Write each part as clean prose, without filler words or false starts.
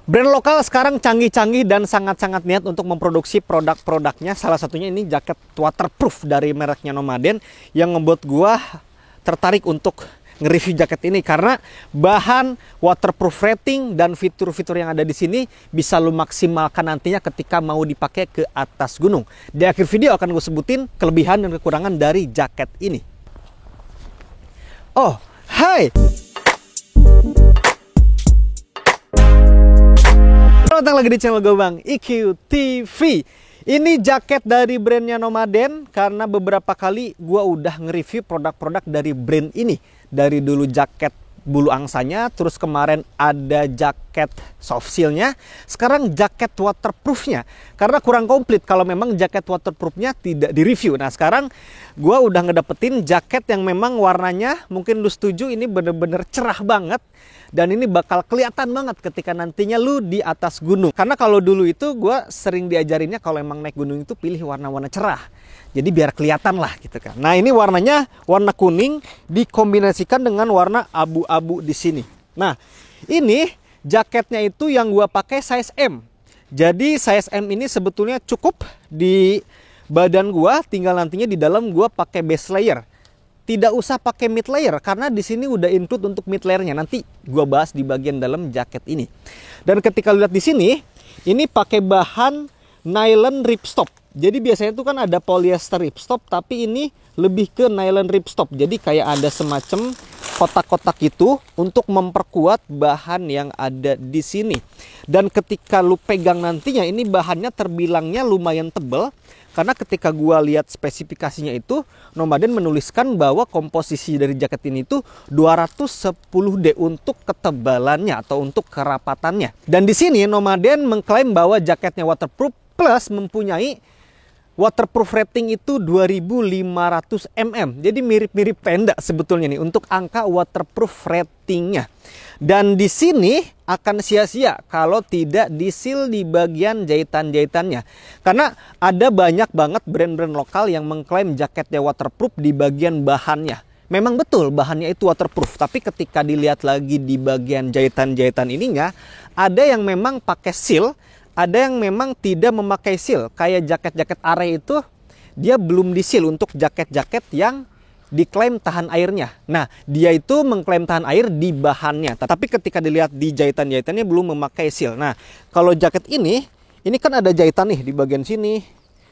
Brand lokal sekarang canggih-canggih dan sangat-sangat niat untuk memproduksi produk-produknya. Salah satunya ini jaket waterproof dari mereknya Nomaden yang membuat gua tertarik untuk nge-review jaket ini karena bahan waterproof rating dan fitur-fitur yang ada di sini bisa lu maksimalkan nantinya ketika mau dipakai ke atas gunung. Di akhir video akan gue sebutin kelebihan dan kekurangan dari jaket ini. Oh, hai! Datang lagi di channel gue Bang IQ TV. Ini jaket dari brandnya Nomaden karena beberapa kali gue udah nge-review produk-produk dari brand ini. Dari dulu jaket bulu angsanya, terus kemarin ada jaket soft seal-nya, sekarang jaket waterproof-nya. Karena kurang komplit kalau memang jaket waterproof-nya tidak di-review. Nah sekarang gue udah ngedapetin jaket yang memang warnanya, mungkin lu setuju, ini bener-bener cerah banget. Dan ini bakal kelihatan banget ketika nantinya lu di atas gunung. Karena kalau dulu itu gue sering diajarinnya kalau emang naik gunung itu pilih warna-warna cerah. Jadi biar kelihatan lah gitu kan. Nah ini warnanya warna kuning dikombinasikan dengan warna abu-abu di sini. Nah ini jaketnya itu yang gue pakai size M. Jadi size M ini sebetulnya cukup di badan gue. Tinggal nantinya di dalam gue pakai base layer. Tidak usah pakai mid layer karena di sini udah include untuk mid layernya. Nanti gue bahas di bagian dalam jaket ini. Dan ketika lihat di sini, ini pakai bahan nylon ripstop. Jadi biasanya itu kan ada polyester ripstop, tapi ini lebih ke nylon ripstop. Jadi kayak ada semacam kotak-kotak itu untuk memperkuat bahan yang ada di sini. Dan ketika lu pegang nantinya, ini bahannya terbilangnya lumayan tebal. Karena ketika gua lihat spesifikasinya itu, Nomaden menuliskan bahwa komposisi dari jaket ini itu 210D untuk ketebalannya atau untuk kerapatannya. Dan di sini Nomaden mengklaim bahwa jaketnya waterproof plus mempunyai waterproof rating itu 2500 mm. Jadi mirip-mirip tenda sebetulnya nih untuk angka waterproof ratingnya. Dan di sini akan sia-sia kalau tidak disil di bagian jahitan-jahitannya. Karena ada banyak banget brand-brand lokal yang mengklaim jaketnya waterproof di bagian bahannya. Memang betul bahannya itu waterproof, tapi ketika dilihat lagi di bagian jahitan-jahitan ininya, ada yang memang pakai seal, ada yang memang tidak memakai seal. Kayak jaket-jaket Are itu dia belum disil untuk jaket-jaket yang diklaim tahan airnya. Nah, dia itu mengklaim tahan air di bahannya. Tapi ketika dilihat di jahitan-jahitannya belum memakai seal. Nah, kalau jaket ini kan ada jahitan nih di bagian sini,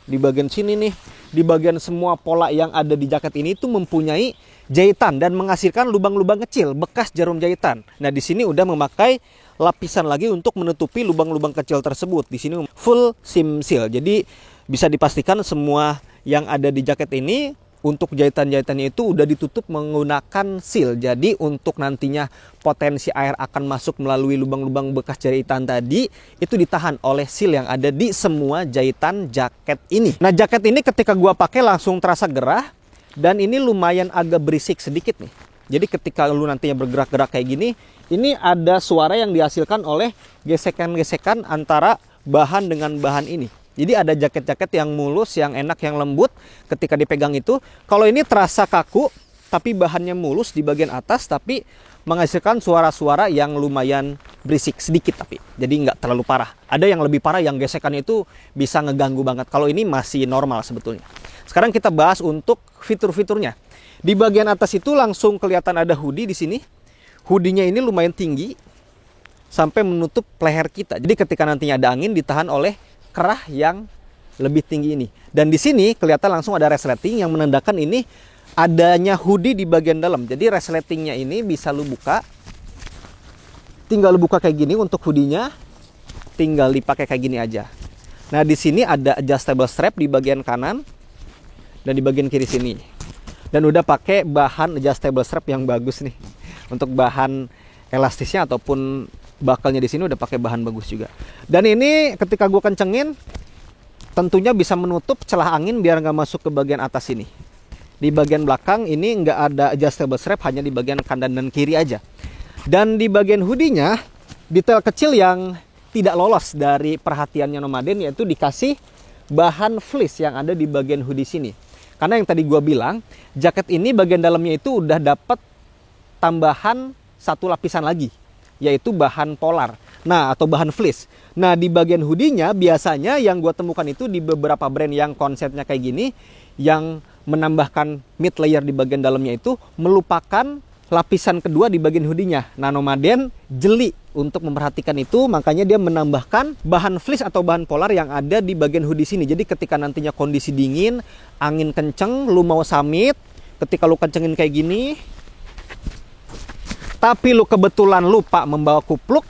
di bagian sini nih, di bagian semua pola yang ada di jaket ini itu mempunyai jahitan dan menghasilkan lubang-lubang kecil bekas jarum jahitan. Nah, di sini udah memakai lapisan lagi untuk menutupi lubang-lubang kecil tersebut. Di sini full seam seal. Jadi bisa dipastikan semua yang ada di jaket ini untuk jahitan-jahitannya itu udah ditutup menggunakan seal. Jadi untuk nantinya potensi air akan masuk melalui lubang-lubang bekas jahitan tadi itu ditahan oleh seal yang ada di semua jahitan jaket ini. Nah, jaket ini ketika gua pakai langsung terasa gerah dan ini lumayan agak berisik sedikit nih. Jadi ketika lu nantinya bergerak-gerak kayak gini, ini ada suara yang dihasilkan oleh gesekan-gesekan antara bahan dengan bahan ini. Jadi ada jaket-jaket yang mulus, yang enak, yang lembut ketika dipegang itu. Kalau ini terasa kaku, tapi bahannya mulus di bagian atas, tapi menghasilkan suara-suara yang lumayan berisik sedikit tapi. Jadi nggak terlalu parah. Ada yang lebih parah, yang gesekannya itu bisa ngeganggu banget. Kalau ini masih normal sebetulnya. Sekarang kita bahas untuk fitur-fiturnya. Di bagian atas itu langsung kelihatan ada hoodie di sini. Hoodie-nya ini lumayan tinggi sampai menutup leher kita. Jadi ketika nantinya ada angin ditahan oleh kerah yang lebih tinggi ini. Dan di sini kelihatan langsung ada resleting yang menandakan ini adanya hoodie di bagian dalam. Jadi resletingnya ini bisa lu buka. Tinggal lu buka kayak gini untuk hoodie-nya. Tinggal dipakai kayak gini aja. Nah, di sini ada adjustable strap di bagian kanan dan di bagian kiri sini. Dan udah pakai bahan adjustable strap yang bagus nih. Untuk bahan elastisnya ataupun bakalnya di sini udah pakai bahan bagus juga. Dan ini ketika gue kencengin, tentunya bisa menutup celah angin biar nggak masuk ke bagian atas ini. Di bagian belakang ini nggak ada adjustable strap, hanya di bagian kanan dan kiri aja. Dan di bagian hoodie-nya, detail kecil yang tidak lolos dari perhatiannya Nomaden yaitu dikasih bahan fleece yang ada di bagian hoodie sini. Karena yang tadi gue bilang, jaket ini bagian dalamnya itu udah dapat tambahan satu lapisan lagi, yaitu bahan polar. Nah, atau bahan fleece. Nah, di bagian hoodie-nya biasanya yang gue temukan itu di beberapa brand yang konsepnya kayak gini, yang menambahkan mid layer di bagian dalamnya itu melupakan lapisan kedua di bagian hoodie-nya. Nah, Nomaden jeli untuk memperhatikan itu, makanya dia menambahkan bahan fleece atau bahan polar yang ada di bagian hoodie sini. Jadi ketika nantinya kondisi dingin, angin kenceng, lu mau summit, ketika lu kencengin kayak gini, tapi lu kebetulan lupa membawa kupluk,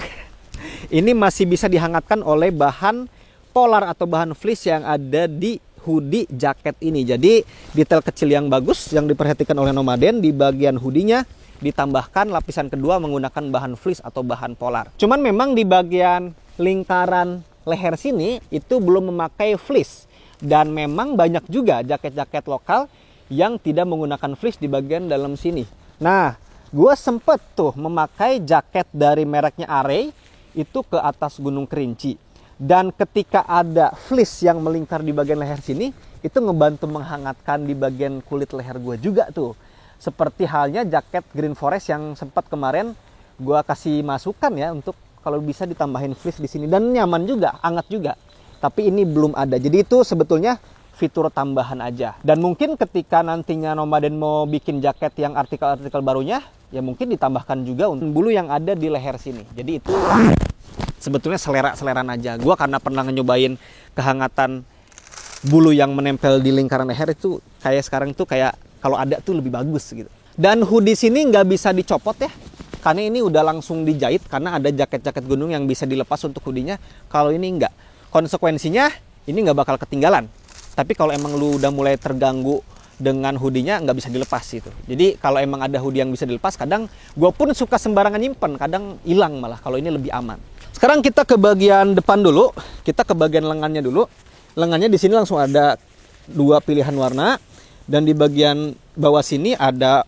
ini masih bisa dihangatkan oleh bahan polar atau bahan fleece yang ada di hoodie jaket ini. Jadi detail kecil yang bagus yang diperhatikan oleh Nomaden di bagian hoodie-nya, ditambahkan lapisan kedua menggunakan bahan fleece atau bahan polar. Cuman memang di bagian lingkaran leher sini itu belum memakai fleece. Dan memang banyak juga jaket-jaket lokal yang tidak menggunakan fleece di bagian dalam sini. Nah, gue sempet tuh memakai jaket dari mereknya Array itu ke atas Gunung Kerinci. Dan ketika ada fleece yang melingkar di bagian leher sini, itu ngebantu menghangatkan di bagian kulit leher gue juga tuh. Seperti halnya jaket Green Forest yang sempat kemarin gue kasih masukan ya, untuk kalau bisa ditambahin fleece di sini. Dan nyaman juga, hangat juga. Tapi ini belum ada. Jadi itu sebetulnya fitur tambahan aja. Dan mungkin ketika nantinya Nomaden mau bikin jaket yang artikel-artikel barunya, ya mungkin ditambahkan juga untuk bulu yang ada di leher sini. Jadi itu sebetulnya selera-seleran aja. Gue karena pernah nyobain kehangatan bulu yang menempel di lingkaran leher itu, kayak sekarang tuh kayak kalau ada tuh lebih bagus gitu. Dan hoodie sini nggak bisa dicopot ya, karena ini udah langsung dijahit, karena ada jaket-jaket gunung yang bisa dilepas untuk hoodie-nya. Kalau ini nggak. Konsekuensinya ini nggak bakal ketinggalan. Tapi kalau emang lu udah mulai terganggu dengan hoodie-nya, nggak bisa dilepas gitu. Jadi kalau emang ada hoodie yang bisa dilepas, kadang gue pun suka sembarangan nyimpen, kadang hilang malah. Kalau ini lebih aman. Sekarang kita ke bagian depan dulu. Kita ke bagian lengannya dulu. Lengannya di sini langsung ada dua pilihan warna. Dan di bagian bawah sini ada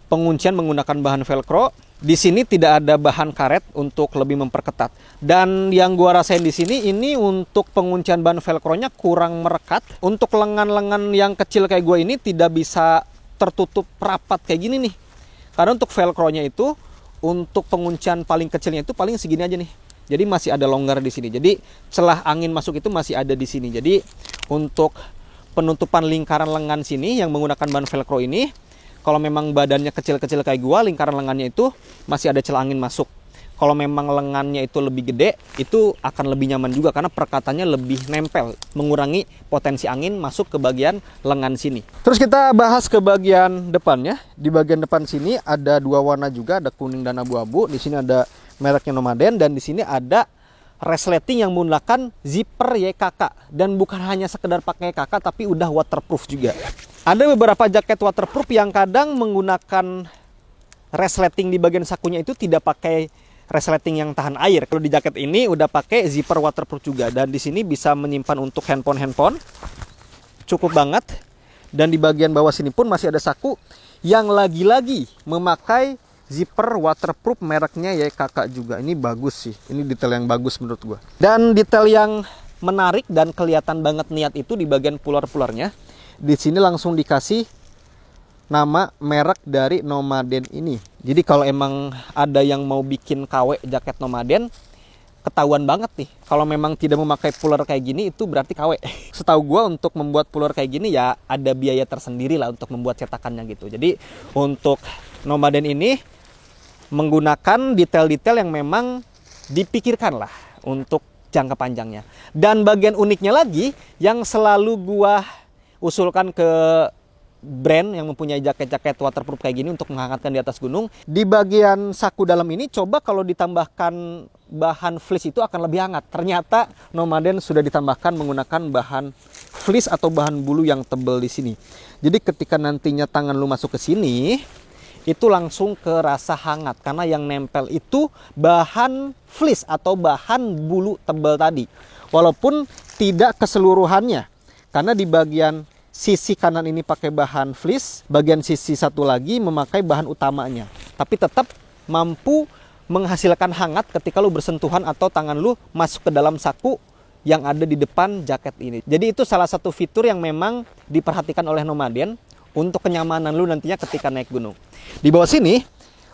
penguncian menggunakan bahan velcro. Di sini tidak ada bahan karet untuk lebih memperketat. Dan yang gua rasain di sini, ini untuk penguncian bahan velcro-nya kurang merekat. Untuk lengan-lengan yang kecil kayak gua ini tidak bisa tertutup rapat kayak gini nih. Karena untuk velcro-nya itu, untuk penguncian paling kecilnya itu paling segini aja nih. Jadi masih ada longgar di sini. Jadi celah angin masuk itu masih ada di sini. Jadi untuk penutupan lingkaran lengan sini yang menggunakan bahan velcro ini, kalau memang badannya kecil-kecil kayak gua, lingkaran lengannya itu masih ada celah angin masuk. Kalau memang lengannya itu lebih gede, itu akan lebih nyaman juga karena perekatannya lebih nempel, mengurangi potensi angin masuk ke bagian lengan sini. Terus kita bahas ke bagian depannya. Di bagian depan sini ada dua warna juga, ada kuning dan abu-abu. Di sini ada mereknya Nomaden, dan di sini ada resleting yang menggunakan zipper YKK. Dan bukan hanya sekedar pakai YKK, tapi udah waterproof juga. Ada beberapa jaket waterproof yang kadang menggunakan resleting di bagian sakunya itu tidak pakai resleting yang tahan air. Kalau di jaket ini udah pakai zipper waterproof juga. Dan di sini bisa menyimpan untuk handphone. Cukup banget. Dan di bagian bawah sini pun masih ada saku yang lagi-lagi memakai zipper waterproof mereknya YKK juga. Ini bagus sih. Ini detail yang bagus menurut gua. Dan detail yang menarik dan kelihatan banget niat itu di bagian pular-pularnya. Di sini langsung dikasih nama merek dari Nomaden ini. Jadi kalau emang ada yang mau bikin KW jaket Nomaden, ketahuan banget nih. Kalau memang tidak memakai pular kayak gini, itu berarti KW. Setahu gua untuk membuat pular kayak gini ya ada biaya tersendiri lah untuk membuat cetakannya gitu. Jadi untuk Nomaden ini menggunakan detail-detail yang memang dipikirkan lah untuk jangka panjangnya. Dan bagian uniknya lagi yang selalu gua usulkan ke brand yang mempunyai jaket-jaket waterproof kayak gini untuk menghangatkan di atas gunung, di bagian saku dalam ini coba kalau ditambahkan bahan fleece itu akan lebih hangat. Ternyata Nomaden sudah ditambahkan menggunakan bahan fleece atau bahan bulu yang tebal di sini. Jadi ketika nantinya tangan lu masuk ke sini, itu langsung kerasa hangat karena yang nempel itu bahan fleece atau bahan bulu tebal tadi. Walaupun tidak keseluruhannya, karena di bagian sisi kanan ini pakai bahan fleece, bagian sisi satu lagi memakai bahan utamanya. Tapi tetap mampu menghasilkan hangat ketika lu bersentuhan atau tangan lu masuk ke dalam saku yang ada di depan jaket ini. Jadi itu salah satu fitur yang memang diperhatikan oleh Nomaden untuk kenyamanan lu nantinya ketika naik gunung. Di bawah sini,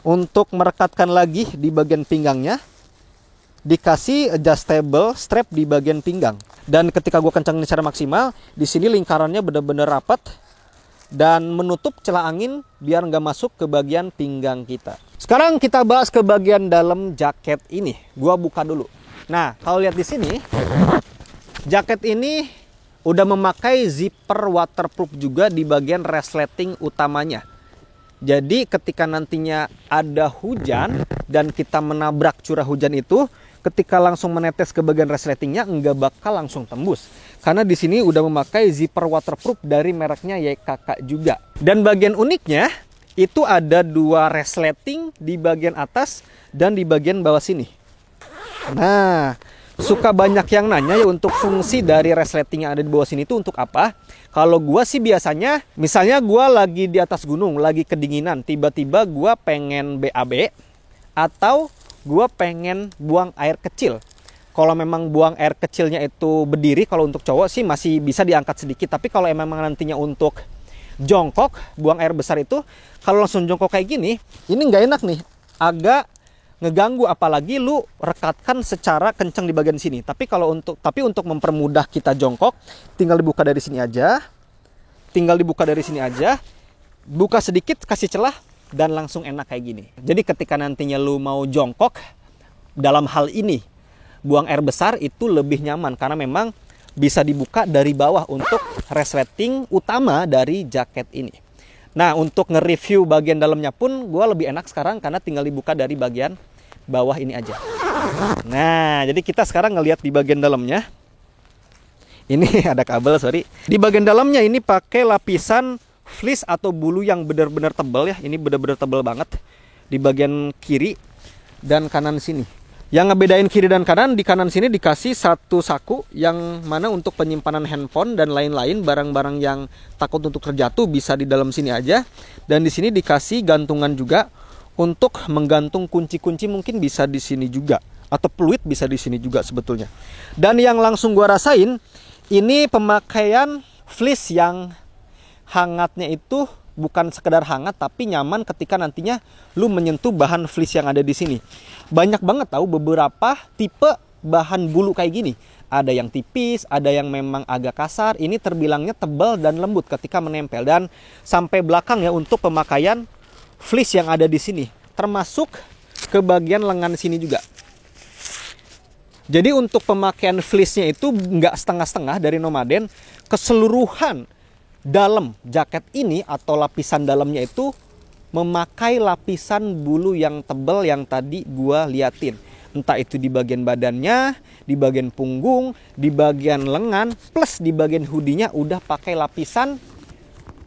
untuk merekatkan lagi di bagian pinggangnya, dikasih adjustable strap di bagian pinggang. Dan ketika gue kencangin secara maksimal, di sini lingkarannya benar-benar rapat dan menutup celah angin biar nggak masuk ke bagian pinggang kita. Sekarang kita bahas ke bagian dalam jaket ini. Gua buka dulu. Nah, kalau lihat di sini, jaket ini udah memakai zipper waterproof juga di bagian resleting utamanya. Jadi ketika nantinya ada hujan dan kita menabrak curah hujan itu, ketika langsung menetes ke bagian resletingnya nggak bakal langsung tembus. Karena di sini udah memakai zipper waterproof dari mereknya YKK juga. Dan bagian uniknya itu ada 2 resleting di bagian atas dan di bagian bawah sini. Nah, suka banyak yang nanya ya untuk fungsi dari resleting yang ada di bawah sini itu untuk apa? Kalau gua sih biasanya, misalnya gua lagi di atas gunung, lagi kedinginan, tiba-tiba gua pengen BAB atau gua pengen buang air kecil. Kalau memang buang air kecilnya itu berdiri, kalau untuk cowok sih masih bisa diangkat sedikit. Tapi kalau memang nantinya untuk jongkok, buang air besar itu, kalau langsung jongkok kayak gini, ini nggak enak nih. Agak ngeganggu, apalagi lu rekatkan secara kencang di bagian sini. Tapi untuk mempermudah kita jongkok, tinggal dibuka dari sini aja. Buka sedikit, kasih celah, dan langsung enak kayak gini. Jadi ketika nantinya lu mau jongkok, dalam hal ini buang air besar itu lebih nyaman karena memang bisa dibuka dari bawah untuk resleting utama dari jaket ini. Nah, untuk nge-review bagian dalamnya pun gue lebih enak sekarang karena tinggal dibuka dari bagian bawah ini aja. Nah, jadi kita sekarang ngelihat di bagian dalamnya. Ini ada kabel, sorry. Di bagian dalamnya ini pakai lapisan fleece atau bulu yang benar-benar tebal ya. Ini benar-benar tebal banget di bagian kiri dan kanan sini. Yang ngebedain kiri dan kanan, di kanan sini dikasih satu saku yang mana untuk penyimpanan handphone dan lain-lain, barang-barang yang takut untuk terjatuh bisa di dalam sini aja. Dan di sini dikasih gantungan juga untuk menggantung kunci-kunci, mungkin bisa di sini juga, atau peluit bisa di sini juga sebetulnya. Dan yang langsung gua rasain, ini pemakaian fleece yang hangatnya itu bukan sekedar hangat tapi nyaman ketika nantinya lu menyentuh bahan fleece yang ada di sini. Banyak banget tahu beberapa tipe bahan bulu kayak gini. Ada yang tipis, ada yang memang agak kasar. Ini terbilangnya tebal dan lembut ketika menempel, dan sampai belakang ya untuk pemakaian fleece yang ada di sini, termasuk ke bagian lengan sini juga. Jadi untuk pemakaian fleece-nya itu nggak setengah-setengah dari Nomaden, keseluruhan dalam jaket ini atau lapisan dalamnya itu memakai lapisan bulu yang tebal yang tadi gua liatin. Entah itu di bagian badannya, di bagian punggung, di bagian lengan, plus di bagian hoodie-nya udah pakai lapisan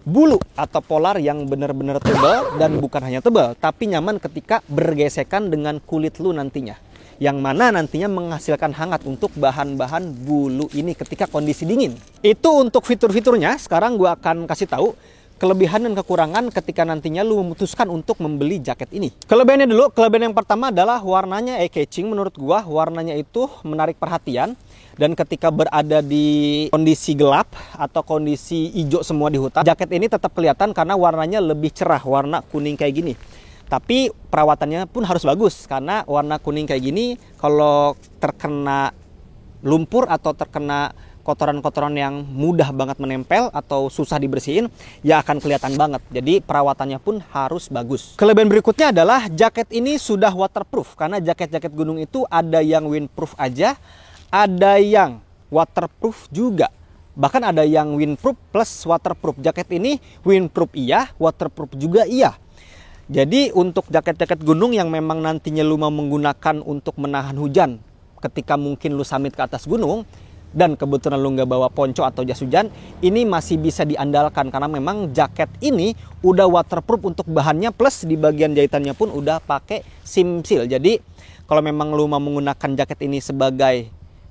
bulu atau polar yang benar-benar tebal, dan bukan hanya tebal tapi nyaman ketika bergesekan dengan kulit lu nantinya, yang mana nantinya menghasilkan hangat untuk bahan-bahan bulu ini ketika kondisi dingin. Itu untuk fitur-fiturnya. Sekarang gue akan kasih tahu kelebihan dan kekurangan ketika nantinya lu memutuskan untuk membeli jaket ini. Kelebihannya dulu, kelebihan yang pertama adalah warnanya eye-catching. Menurut gue warnanya itu menarik perhatian, dan ketika berada di kondisi gelap atau kondisi hijau semua di hutan, jaket ini tetap kelihatan karena warnanya lebih cerah, warna kuning kayak gini. Tapi perawatannya pun harus bagus, karena warna kuning kayak gini kalau terkena lumpur atau terkena kotoran-kotoran yang mudah banget menempel atau susah dibersihin, ya akan kelihatan banget. Jadi perawatannya pun harus bagus. Kelebihan berikutnya adalah jaket ini sudah waterproof, karena jaket-jaket gunung itu ada yang windproof aja, ada yang waterproof juga. Bahkan ada yang windproof plus waterproof. Jaket ini windproof iya, waterproof juga iya. Jadi untuk jaket-jaket gunung yang memang nantinya lu mau menggunakan untuk menahan hujan ketika mungkin lu summit ke atas gunung dan kebetulan lu nggak bawa ponco atau jas hujan, ini masih bisa diandalkan karena memang jaket ini udah waterproof untuk bahannya, plus di bagian jahitannya pun udah pakai simsil. Jadi kalau memang lu mau menggunakan jaket ini sebagai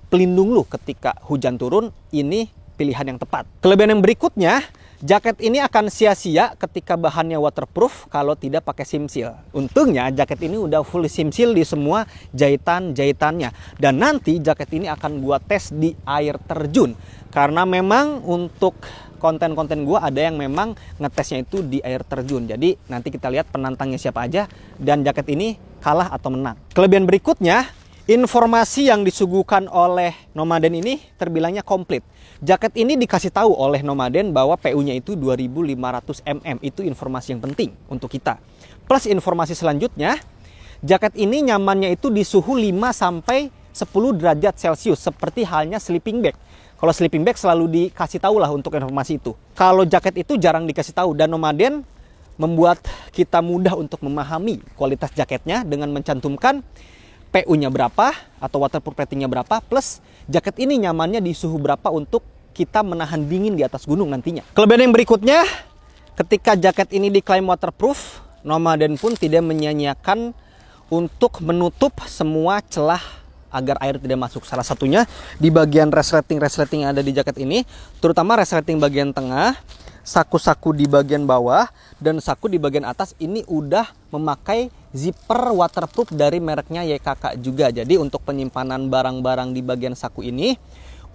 pelindung lu ketika hujan turun, ini pilihan yang tepat. Kelebihan yang berikutnya, jaket ini akan sia-sia ketika bahannya waterproof kalau tidak pakai simsil. Untungnya jaket ini udah full simsil di semua jahitannya. Dan nanti jaket ini akan gua tes di air terjun. Karena memang untuk konten-konten gua ada yang memang ngetesnya itu di air terjun. Jadi nanti kita lihat penantangnya siapa aja dan jaket ini kalah atau menang. Kelebihan berikutnya, Informasi yang disuguhkan oleh Nomaden ini terbilangnya komplit. Jaket ini dikasih tahu oleh Nomaden bahwa PU-nya itu 2500 mm. Itu informasi yang penting untuk kita. Plus informasi selanjutnya, jaket ini nyamannya itu di suhu 5 sampai 10 derajat Celcius seperti halnya sleeping bag. Kalau sleeping bag selalu dikasih tahu lah untuk informasi itu. Kalau jaket itu jarang dikasih tahu, dan Nomaden membuat kita mudah untuk memahami kualitas jaketnya dengan mencantumkan PU-nya berapa atau waterproof ratingnya berapa, plus jaket ini nyamannya di suhu berapa untuk kita menahan dingin di atas gunung nantinya. Kelebihan yang berikutnya, ketika jaket ini diklaim waterproof, Nomaden pun tidak menyia-nyiakan untuk menutup semua celah agar air tidak masuk. Salah satunya di bagian resleting yang ada di jaket ini, terutama resleting bagian tengah, saku-saku di bagian bawah, dan saku di bagian atas ini udah memakai zipper waterproof dari mereknya YKK juga. Jadi untuk penyimpanan barang-barang di bagian saku ini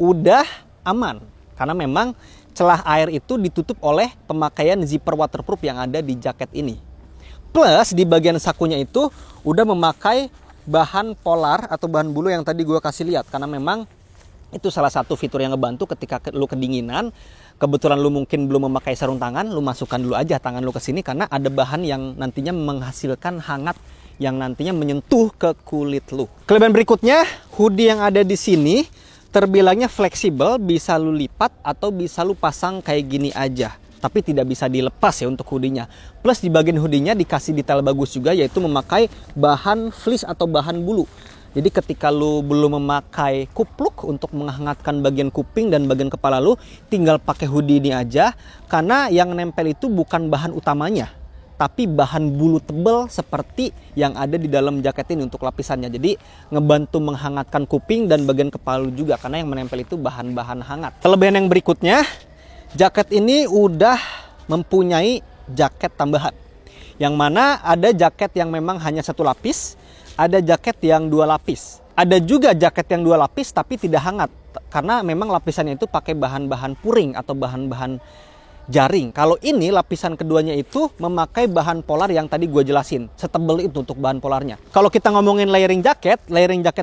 udah aman, karena memang celah air itu ditutup oleh pemakaian zipper waterproof yang ada di jaket ini. Plus di bagian sakunya itu udah memakai bahan polar atau bahan bulu yang tadi gue kasih lihat, karena memang itu salah satu fitur yang ngebantu ketika lu kedinginan, kebetulan lu mungkin belum memakai sarung tangan, lu masukkan dulu aja tangan lu ke sini, karena ada bahan yang nantinya menghasilkan hangat yang nantinya menyentuh ke kulit lu. Kelebihan berikutnya, hoodie yang ada di sini terbilangnya fleksibel, bisa lu lipat atau bisa lu pasang kayak gini aja. Tapi tidak bisa dilepas ya untuk hoodie-nya. Plus di bagian hoodie-nya dikasih detail bagus juga, yaitu memakai bahan fleece atau bahan bulu. Jadi ketika lu belum memakai kupluk untuk menghangatkan bagian kuping dan bagian kepala lu, tinggal pakai hoodie ini aja, karena yang nempel itu bukan bahan utamanya, tapi bahan bulu tebal seperti yang ada di dalam jaket ini untuk lapisannya. Jadi ngebantu menghangatkan kuping dan bagian kepala lu juga, karena yang menempel itu bahan-bahan hangat. Kelebihan yang berikutnya, jaket ini udah mempunyai jaket tambahan, yang mana ada jaket yang memang hanya satu lapis, ada jaket yang dua lapis, ada juga jaket yang dua lapis tapi tidak hangat, karena memang lapisannya itu pakai bahan-bahan puring atau bahan-bahan jaring. Kalau ini lapisan keduanya itu memakai bahan polar yang tadi gue jelasin, setebal itu untuk bahan polarnya. Kalau kita ngomongin layering jaket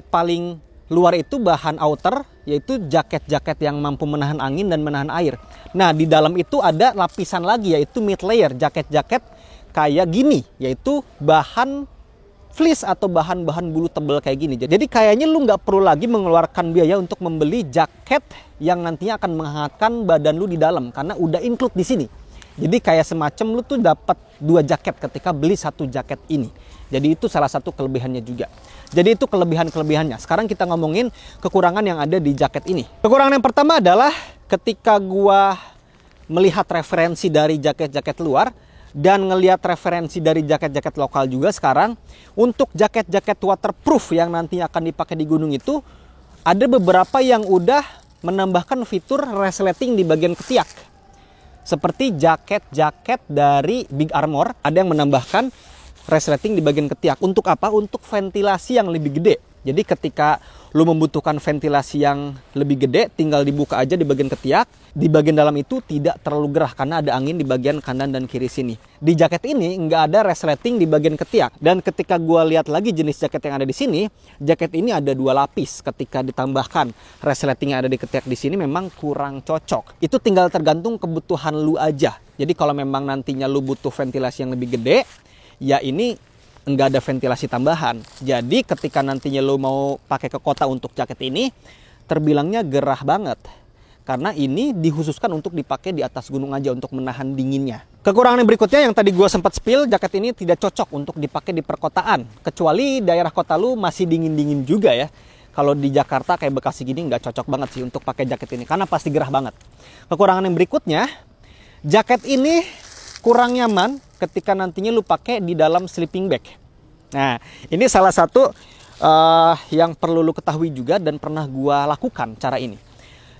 paling luar itu bahan outer, yaitu jaket-jaket yang mampu menahan angin dan menahan air. Nah, di dalam itu ada lapisan lagi, yaitu mid layer, jaket-jaket kayak gini, yaitu bahan fleece atau bahan-bahan bulu tebal kayak gini. Jadi kayaknya lu nggak perlu lagi mengeluarkan biaya untuk membeli jaket yang nantinya akan menghangatkan badan lu di dalam, karena udah include di sini. Jadi kayak semacam lu tuh dapat dua jaket ketika beli satu jaket ini. Jadi itu salah satu kelebihannya juga. Jadi itu kelebihan-kelebihannya. Sekarang kita ngomongin kekurangan yang ada di jaket ini. Kekurangan yang pertama adalah ketika gua melihat referensi dari jaket-jaket luar dan ngelihat referensi dari jaket-jaket lokal juga sekarang, untuk jaket-jaket waterproof yang nantinya akan dipakai di gunung itu, ada beberapa yang udah menambahkan fitur resleting di bagian ketiak. Seperti jaket-jaket dari Big Armor, ada yang menambahkan resleting di bagian ketiak. Untuk apa? Untuk ventilasi yang lebih gede. Jadi ketika lu membutuhkan ventilasi yang lebih gede, tinggal dibuka aja di bagian ketiak. Di bagian dalam itu tidak terlalu gerah karena ada angin di bagian kanan dan kiri sini. Di jaket ini nggak ada resleting di bagian ketiak. Dan ketika gua lihat lagi jenis jaket yang ada di sini, jaket ini ada dua lapis. Ketika ditambahkan resleting yang ada di ketiak di sini memang kurang cocok. Itu tinggal tergantung kebutuhan lu aja. Jadi kalau memang nantinya lu butuh ventilasi yang lebih gede, ya ini nggak ada ventilasi tambahan. Jadi ketika nantinya lo mau pakai ke kota untuk jaket ini, terbilangnya gerah banget. Karena ini dikhususkan untuk dipakai di atas gunung aja untuk menahan dinginnya. Kekurangan yang berikutnya yang tadi gue sempat spill, jaket ini tidak cocok untuk dipakai di perkotaan. Kecuali daerah kota lu masih dingin-dingin juga ya. Kalau di Jakarta kayak Bekasi gini nggak cocok banget sih untuk pakai jaket ini, karena pasti gerah banget. Kekurangan yang berikutnya, jaket ini kurang nyaman ketika nantinya lu pakai di dalam sleeping bag. Nah, ini salah satu yang perlu lu ketahui juga dan pernah gua lakukan cara ini.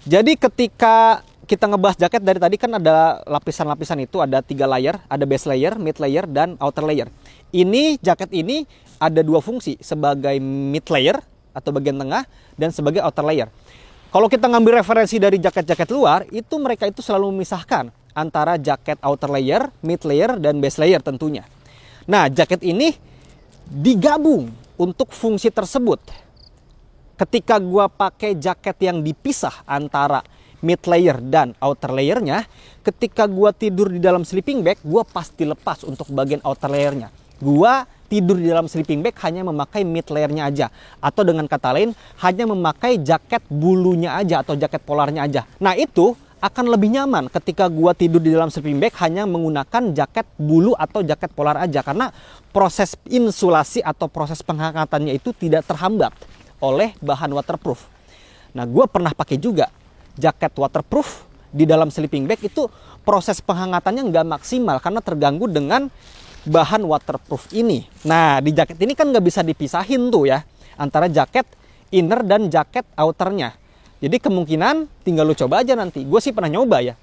Jadi ketika kita ngebahas jaket dari tadi kan ada lapisan-lapisan itu, ada 3 layer, ada base layer, mid layer, dan outer layer. Ini jaket ini ada 2 fungsi, sebagai mid layer atau bagian tengah dan sebagai outer layer. Kalau kita ngambil referensi dari jaket-jaket luar, itu mereka itu selalu memisahkan antara jaket outer layer, mid layer, dan base layer tentunya. Nah, jaket ini digabung untuk fungsi tersebut. ketika gua pakai jaket yang dipisah antara mid layer dan outer layernya, ketika gua tidur di dalam sleeping bag, gua pasti lepas untuk bagian outer layernya. Gua tidur di dalam sleeping bag hanya memakai mid layernya aja, atau dengan kata lain hanya memakai jaket bulunya aja atau jaket polarnya aja. Nah, itu akan lebih nyaman ketika gua tidur di dalam sleeping bag hanya menggunakan jaket bulu atau jaket polar aja, karena proses insulasi atau proses penghangatannya itu tidak terhambat oleh bahan waterproof. Nah, gua pernah pakai juga jaket waterproof di dalam sleeping bag, itu proses penghangatannya nggak maksimal karena terganggu dengan bahan waterproof ini. Nah, di jaket ini kan nggak bisa dipisahin tuh ya antara jaket inner dan jaket outernya. Jadi kemungkinan tinggal lu coba aja nanti. Gue sih pernah nyoba ya.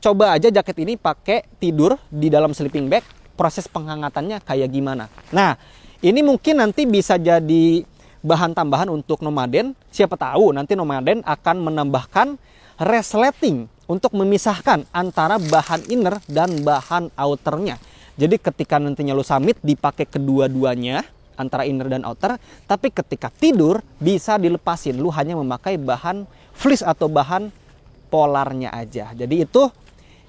Coba aja jaket ini pakai tidur di dalam sleeping bag, proses penghangatannya kayak gimana. Nah, ini mungkin nanti bisa jadi bahan tambahan untuk nomaden. Siapa tahu nanti nomaden akan menambahkan resleting untuk memisahkan antara bahan inner dan bahan outernya. Jadi ketika nantinya lu summit dipakai kedua-duanya, antara inner dan outer, tapi ketika tidur bisa dilepasin. Lu hanya memakai bahan fleece atau bahan polarnya aja. Jadi itu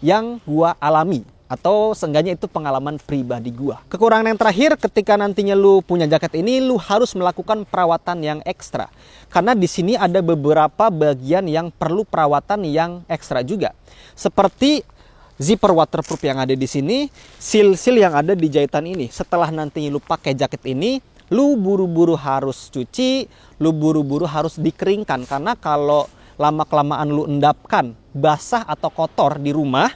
yang gua alami, atau seenggaknya itu pengalaman pribadi gua. Kekurangan yang terakhir, ketika nantinya lu punya jaket ini, lu harus melakukan perawatan yang ekstra. Karena di sini ada beberapa bagian yang perlu perawatan yang ekstra juga. Seperti zipper waterproof yang ada di sini, seal-seal yang ada di jahitan ini. Setelah nantinya lu pakai jaket ini, lu buru-buru harus cuci, lu buru-buru harus dikeringkan. Karena kalau lama-kelamaan lu endapkan basah atau kotor di rumah,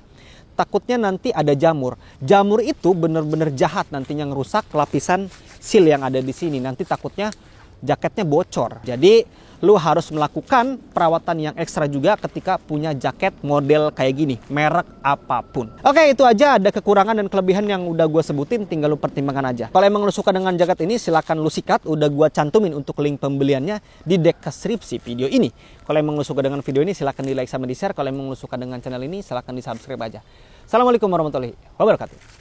takutnya nanti ada jamur. Jamur itu bener-bener jahat, nantinya ngerusak lapisan seal yang ada di sini. Nanti takutnya jaketnya bocor. Jadi lu harus melakukan perawatan yang ekstra juga ketika punya jaket model kayak gini, merek apapun. Oke, itu aja, ada kekurangan dan kelebihan yang udah gue sebutin, tinggal lu pertimbangkan aja. Kalau emang lu suka dengan jaket ini, silahkan lu sikat, udah gue cantumin untuk link pembeliannya di deskripsi video ini. Kalau emang lu suka dengan video ini, silahkan di like sama di share. Kalau emang lu suka dengan channel ini, silahkan di subscribe aja. Assalamualaikum warahmatullahi wabarakatuh.